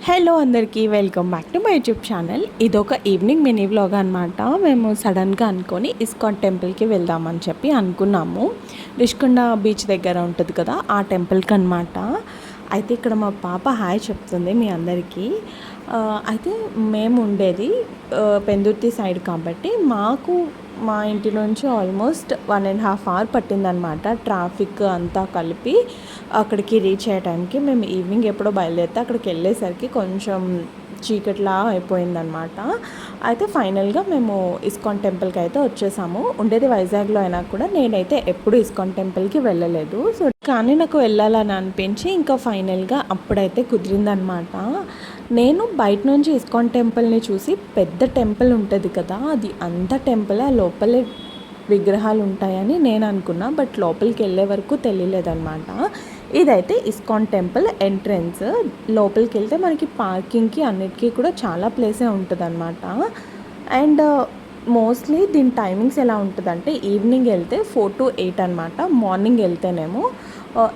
Hello అందరికీ welcome back to my YouTube channel. ఇదొక evening mini vlog అనమాట. మేము సడన్గా అనుకొని ఇస్కాన్ టెంపుల్కి వెళ్దామని చెప్పి అనుకున్నాము. రిషికొండ బీచ్ దగ్గర ఉంటుంది కదా, ఆ టెంపుల్కి అనమాట. అయితే ఇక్కడ మా పాప హాయ్ చెప్తుంది మీ అందరికీ. అయితే మేము ఉండేది పెందుర్తి సైడ్ కాబట్టి మా ఇంటి నుంచి ఆల్మోస్ట్ 1.5 hour పట్టిందనమాట. ట్రాఫిక్ అంతా కలిపి అక్కడికి రీచ్ అయ్యడానికి. మేము ఈవినింగ్ ఎప్పుడో బయలుదేరితే అక్కడికి వెళ్ళేసరికి కొంచెం చీకట్లా అయిపోయిందనమాట. అయితే ఫైనల్గా మేము ఇస్కాన్ టెంపుల్కి అయితే వచ్చేసాము. ఉండేది వైజాగ్లో అయినా కూడా నేనైతే ఎప్పుడు ఇస్కాన్ టెంపుల్కి వెళ్ళలేదు. సో కానీ నాకు వెళ్ళాలని అనిపించి ఇంకా ఫైనల్గా అప్పుడైతే కుదిరిందనమాట. నేను బయట నుంచి ఇస్కాన్ టెంపుల్ని చూసి పెద్ద టెంపుల్ ఉంటుంది కదా, అది అంత టెంపుల్, ఆ లోపలే విగ్రహాలు ఉంటాయని నేను అనుకున్నా. బట్ లోపలికి వెళ్ళే వరకు తెలియలేదన్నమాట. ఇదైతే ఇస్కాన్ టెంపుల్ ఎంట్రన్స్. లోపలికి వెళ్తే మనకి పార్కింగ్కి అన్నిటికీ కూడా చాలా ప్లేసే ఉంటుంది అనమాట. అండ్ మోస్ట్లీ దీని టైమింగ్స్ ఎలా ఉంటుందంటే ఈవినింగ్ వెళ్తే 4 to 8 అనమాట. మార్నింగ్ వెళ్తేనేమో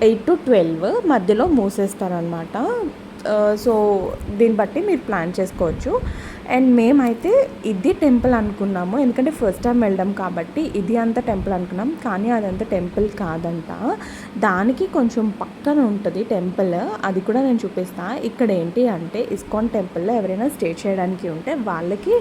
8 to 12 మధ్యలో మూసేస్తారనమాట. సో దీన్ని బట్టి మీరు ప్లాన్ చేసుకోవచ్చు. అండ్ మేమైతే ఇది టెంపుల్ అనుకున్నాము, ఎందుకంటే ఫస్ట్ టైం వెళ్ళడం కాబట్టి ఇది అంత టెంపుల్ అనుకున్నాం. కానీ అదంతా టెంపుల్ కాదంట, దానికి కొంచెం పక్కన ఉంటుంది టెంపుల్. అది కూడా నేను చూపిస్తాను. ఇక్కడ ఏంటి అంటే ఇస్కాన్ టెంపుల్లో ఎవరైనా స్టే చేయడానికి ఉంటే వాళ్ళకి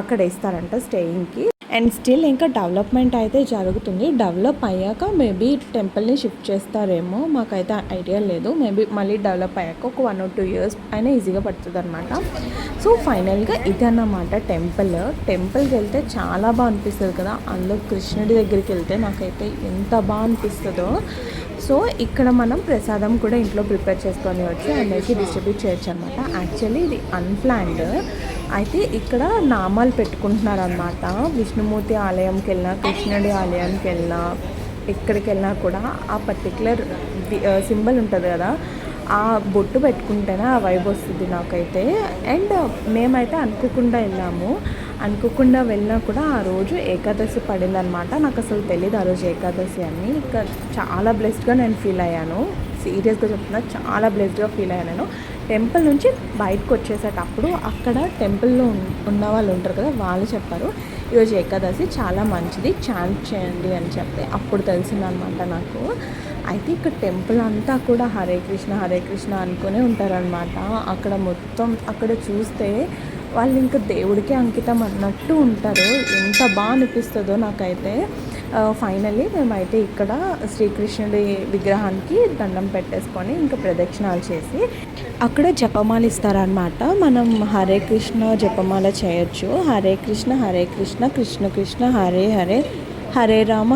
అక్కడ ఇస్తారంట స్టేయింగ్కి. అండ్ స్టిల్ ఇంకా డెవలప్మెంట్ అయితే జరుగుతుంది. డెవలప్ అయ్యాక మేబీ టెంపుల్ని షిఫ్ట్ చేస్తారేమో, మాకైతే ఐడియా లేదు. మేబీ మళ్ళీ డెవలప్ అయ్యాక ఒక 1 or 2 years అయినా ఈజీగా పడుతుంది అనమాట. సో ఫైనల్గా ఇదన్నమాట టెంపుల్కి వెళ్తే చాలా బాగా అనిపిస్తుంది కదా. అందులో కృష్ణుడి దగ్గరికి వెళ్తే నాకైతే ఎంత బాగా అనిపిస్తుందో. సో ఇక్కడ మనం ప్రసాదం కూడా ఇంట్లో ప్రిపేర్ చేసుకొని వచ్చి అందరికీ డిస్ట్రిబ్యూట్ చేయొచ్చు అనమాట. యాక్చువల్లీ ఇది అన్ప్లాన్డ్. అయితే ఇక్కడ నామాలు పెట్టుకుంటున్నారనమాట. విష్ణుమూర్తి ఆలయంకి వెళ్ళినా, కృష్ణుడి ఆలయానికి వెళ్ళినా, ఎక్కడికి వెళ్ళినా కూడా ఆ పర్టికులర్ సింబల్ ఉంటుంది కదా, ఆ బొట్టు పెట్టుకుంటేనే ఆ వైబ్ వస్తుంది నాకైతే. అండ్ మేమైతే అనుకోకుండా వెళ్ళినా కూడా ఆ రోజు ఏకాదశి పడిందనమాట. నాకు అసలు తెలియదు ఆ రోజు ఏకాదశి అని. ఇంకా చాలా బ్లెస్డ్గా నేను ఫీల్ అయ్యాను. సీరియస్గా చెప్తున్నా, చాలా బ్లెస్డ్గా ఫీల్ అయ్యాను నేను. టెంపుల్ నుంచి బయటకు వచ్చేసేటప్పుడు అక్కడ టెంపుల్లో ఉన్న వాళ్ళు ఉంటారు కదా, వాళ్ళు చెప్పారు ఈరోజు ఏకాదశి చాలా మంచిది, చాంట్ చేయండి అని చెప్తే అప్పుడు తెలిసిందనమాట నాకు. అయితే ఇక్కడ టెంపుల్ అంతా కూడా హరే కృష్ణ అనుకునే ఉంటారనమాట. అక్కడ మొత్తం అక్కడ చూస్తే వాళ్ళు ఇంకా దేవుడికి అంకితం అన్నట్టు ఉంటారు. ఎంత బాగా అనిపిస్తుందో నాకైతే. ఫైనల్లీ మేమైతే ఇక్కడ శ్రీకృష్ణుడి విగ్రహానికి దండం పెట్టేసుకొని ఇంకా ప్రదక్షిణాలు చేసి అక్కడ జపమాల ఇస్తారనమాట. మనం హరే కృష్ణ జపమాల చేయొచ్చు. హరే కృష్ణ కృష్ణ కృష్ణ హరే హరే, హరే రామ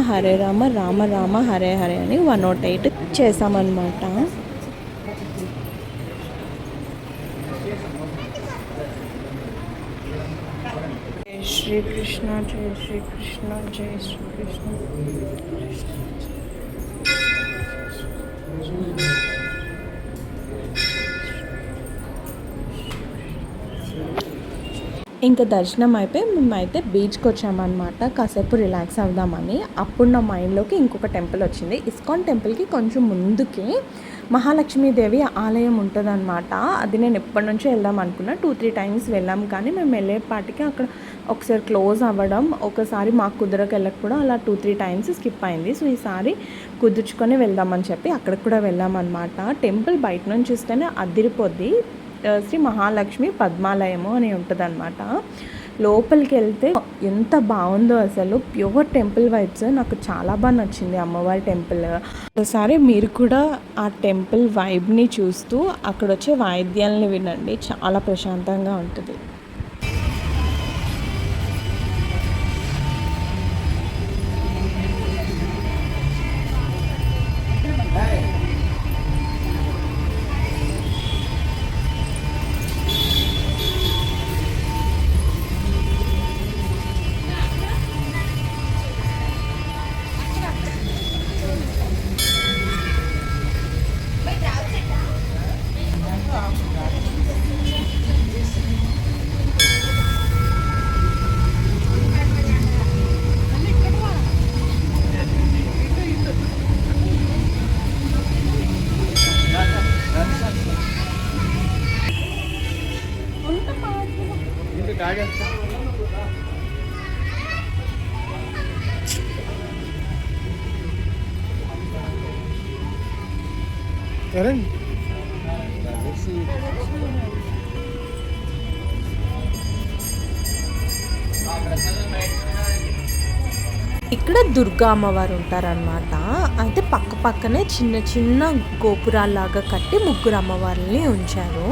రామ రామ హరే హరే అని 108 చేసామన్నమాట. శ్రీకృష్ణ జయ శ్రీకృష్ణ జయ శ్రీకృష్ణ. ఇంకా దర్శనం అయిపోయి మేమైతే బీచ్కి వచ్చామన్నమాట, కాసేపు రిలాక్స్ అవుదామని. అప్పుడు నా మైండ్లోకి ఇంకొక టెంపుల్ వచ్చింది. ఇస్కాన్ టెంపుల్కి కొంచెం ముందుకే మహాలక్ష్మీదేవి ఆలయం ఉంటుందన్నమాట. అది నేను ఎప్పటి నుంచో వెళ్దాం అనుకున్నా. 2-3 times వెళ్ళాం. కానీ మేము వెళ్ళేపాటికి అక్కడ ఒకసారి క్లోజ్ అవ్వడం, ఒకసారి మాకు కుదరకెళ్ళక కూడా అలా 2-3 times స్కిప్ అయింది. సో ఈసారి కుదుర్చుకొని వెళ్దామని చెప్పి అక్కడికి కూడా వెళ్ళామన్నమాట. టెంపుల్ బయట నుంచి చూస్తేనే అదిరిపోద్ది. శ్రీ మహాలక్ష్మి పద్మాలయము అని ఉంటుందన్నమాట. లోపలికి వెళ్తే ఎంత బాగుందో అసలు, ప్యూర్ టెంపుల్ వైబ్స్. నాకు చాలా బాగా నచ్చింది అమ్మవారి టెంపుల్. ఒకసారి మీరు కూడా ఆ టెంపుల్ వైబ్ని చూస్తూ అక్కడ వచ్చే వాయిద్యాలని వినండి, చాలా ప్రశాంతంగా ఉంటుంది. ఇక్కడ దుర్గా అమ్మవారు ఉంటారనమాట. అయితే పక్క పక్కనే చిన్న చిన్న గోపురాల్లాగా కట్టి ముగ్గురు అమ్మవారిని ఉంచారు.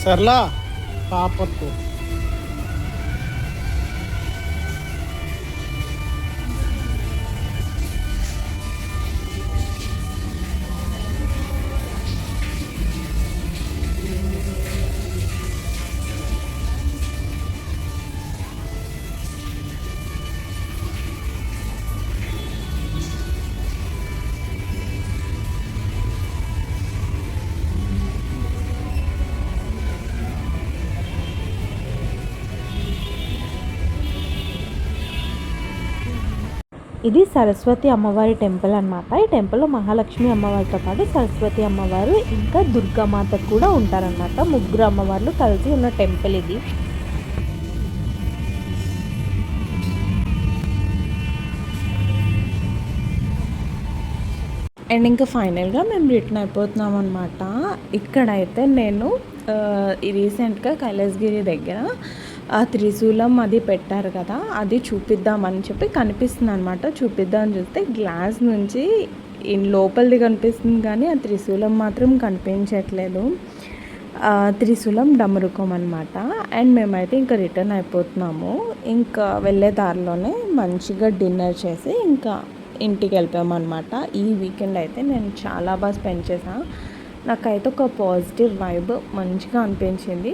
सरला पापत्तु ఇది సరస్వతి అమ్మవారి టెంపుల్ అనమాట. ఈ టెంపుల్లో మహాలక్ష్మి అమ్మవారితో పాటు సరస్వతి అమ్మవారు ఇంకా దుర్గామాత కూడా ఉంటారనమాట. ముగ్గురు అమ్మవార్లు కలిసి ఉన్న టెంపుల్ ఇది. అండ్ ఇంకా ఫైనల్గా మేము రిటర్న్ అయిపోతున్నాం అనమాట. ఇక్కడైతే నేను రీసెంట్గా కైలాసగిరి దగ్గర ఆ త్రిశూలం అది పెట్టారు కదా, అది చూపిద్దామని చెప్పి కనిపిస్తుంది అనమాట. చూపిద్దామని చూస్తే గ్లాస్ నుంచి లోపలిది కనిపిస్తుంది కానీ ఆ త్రిశూలం మాత్రం కనిపించట్లేదు. త్రిశూలం డమరుకం అనమాట. అండ్ మేమైతే ఇంకా రిటర్న్ అయిపోతున్నాము. ఇంకా వెళ్ళే దారిలోనే మంచిగా డిన్నర్ చేసి ఇంకా ఇంటికి వెళ్ళిపోయామన్నమాట. ఈ వీకెండ్ అయితే నేను చాలా బాగా స్పెండ్ చేశాను. నాకైతే ఒక పాజిటివ్ వైబ్ మంచిగా అనిపించింది.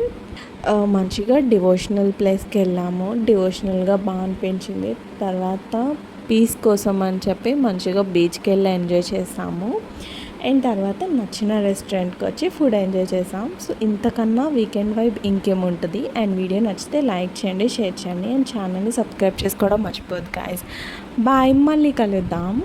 మంచిగా డివోషనల్ ప్లేస్కి వెళ్ళాము. డివోషనల్గా బాగా అనిపించింది. తర్వాత పీస్ కోసం అని చెప్పి మంచిగా బీచ్కి వెళ్ళి ఎంజాయ్ చేసాము. అండ్ తర్వాత నచ్చిన రెస్టారెంట్కి వచ్చి ఫుడ్ ఎంజాయ్ చేసాం. సో ఇంతకన్నా వీకెండ్ వైబ్ ఇంకేముంటుంది. అండ్ వీడియో నచ్చితే లైక్ చేయండి, షేర్ చేయండి అండ్ ఛానల్ని సబ్స్క్రైబ్ చేసుకోవడం మర్చిపోద్దు గాయ్స్. బాయ్, మళ్ళీ కలుద్దాం.